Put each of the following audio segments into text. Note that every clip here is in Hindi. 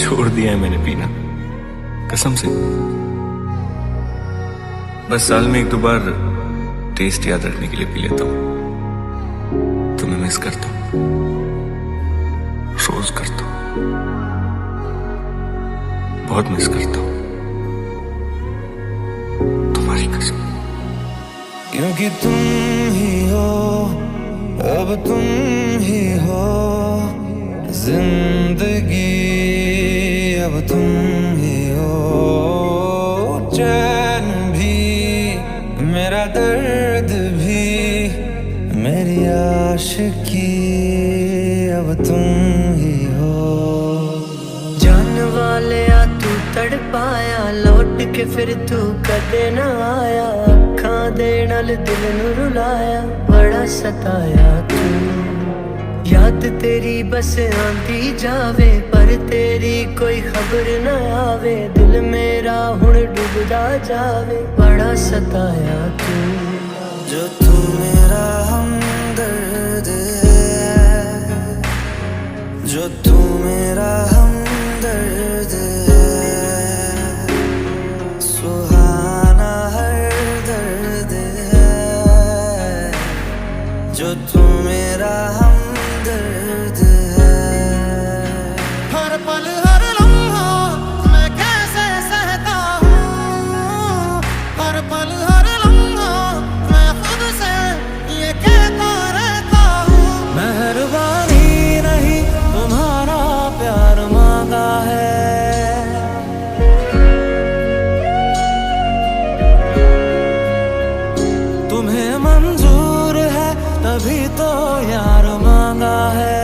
छोड़ दिया है मैंने पीना, कसम से। बस साल में एक दो बार टेस्ट याद रखने के लिए पी लेता हूँ। तुम्हें मिस करता हूँ, रोज करता हूँ, बहुत मिस करता हूँ, तुम्हारी कसम। क्योंकि तुम ही हो, अब तुम ही हो जिंदगी, अब तुम ही हो चैन भी, मेरा दर्द भी, मेरी आशिकी, अब तुम ही हो। जान वाले आ तू तड़पाया, लौट के फिर तू कदे ना आया। अखां दे नाल दिल नू रुलाया, बड़ा सताया तू। याद तेरी बस आंदी जावे, पर तेरी कोई खबर न आवे। दिल मेरा हुण डूबदा जावे, बड़ा सताया तू। जो तू मेरा हमदर्द है, जो तू मेरा हमदर्द है, सुहाना हर दर्द है। जो तू मेरा हमदर्द है, हर पल हर लम्हा मैं कैसे सहता हूँ। हर पल हर लम्हा मैं खुद से ये कहता रहता हूँ। मेहरबानी नहीं तुम्हारा प्यार मांगा है, तुम्हें मंजूर है तभी तो यार मांगा है।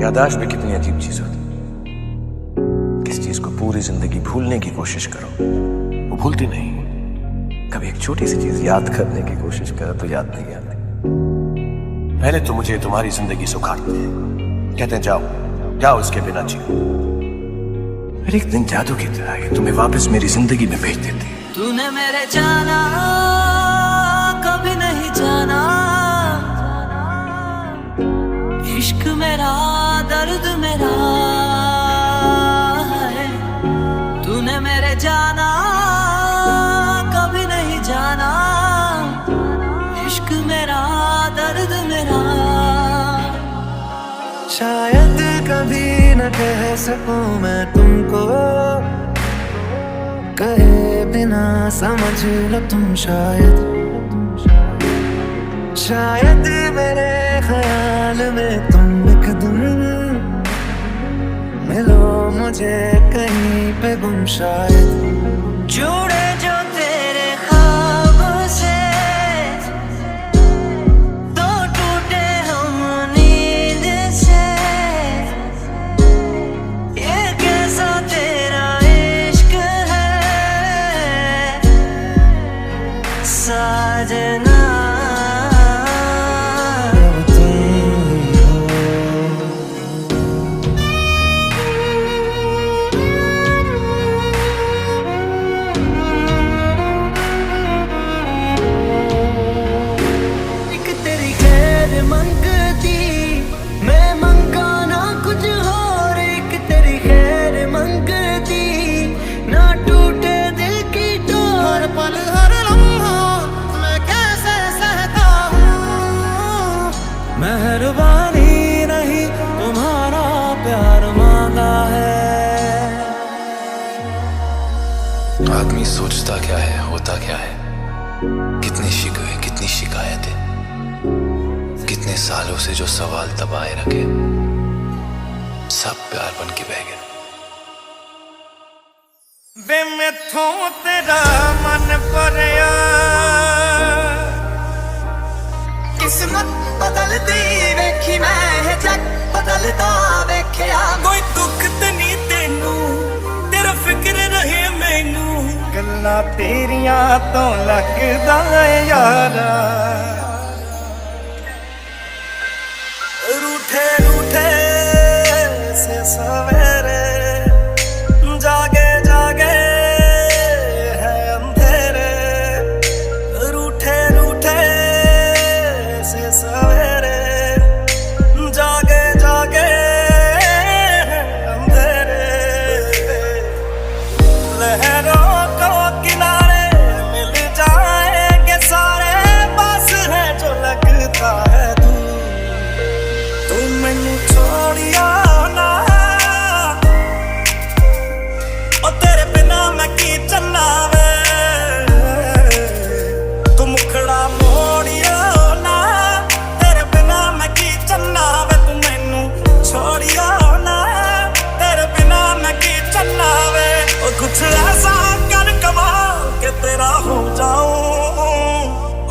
याददाश्त भी कितनी अजीब चीज होती है। किस चीज को पूरी जिंदगी भूलने की कोशिश करो, वो भूलती नहीं। कभी एक छोटी सी चीज याद करने की कोशिश करो तो याद नहीं आती। पहले तो मुझे तुम्हारी जिंदगी सुखाते हैं, कहते हैं जाओ जाओ इसके बिना जियो। फिर एक दिन जादू की तरह ये तुम्हें वापस मेरी जिंदगी में भेज देती है। तूने मेरे जाना कभी नहीं जाना, इश्क मेरा दर्द मेरा है। तूने मेरे जाना कभी नहीं जाना, इश्क मेरा दर्द मेरा। शायद कभी न कह सकूं मैं तुमको, कहे बिना समझ लो तुम शायद। शायद मेरे ख्याल में तुम एक दिन मिलो मुझे कहीं पे गुम शायद। जुड़े जो तेरे ख्वाबों से, तो टूटे हम नींद से। ये कैसा तेरा इश्क है साजना। मेहरबानी नहीं तुम्हारा प्यार मांगा है। आदमी सोचता क्या है, होता क्या है, कितनी शिकवे कितनी शिकायतें, कितने सालों से जो सवाल दबाए रखे, सब प्यार बन के बह गए। वे मैथों तेरा मन भरिया, किस्मत बदलदी वेखी मैं जग बदलदा वेख्या। कोई दुख ते नहीं तेनू, तेरा फिक्र रहे मैनू। गल्लां तेरियां तो लगदा यारा, रूठे रूठे से सवेरे, जागे जागे है अंधेरे।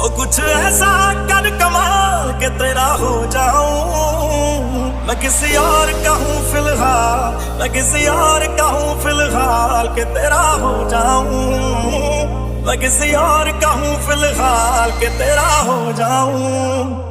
ओ कुछ ऐसा कर कमाल के तेरा हो जाऊं। मैं किसी और का हूँ फिलहाल, मैं किसी और का हूँ फिलहाल के तेरा हो जाऊं। मैं किसी और का हूँ फिलहाल के तेरा हो जाऊं।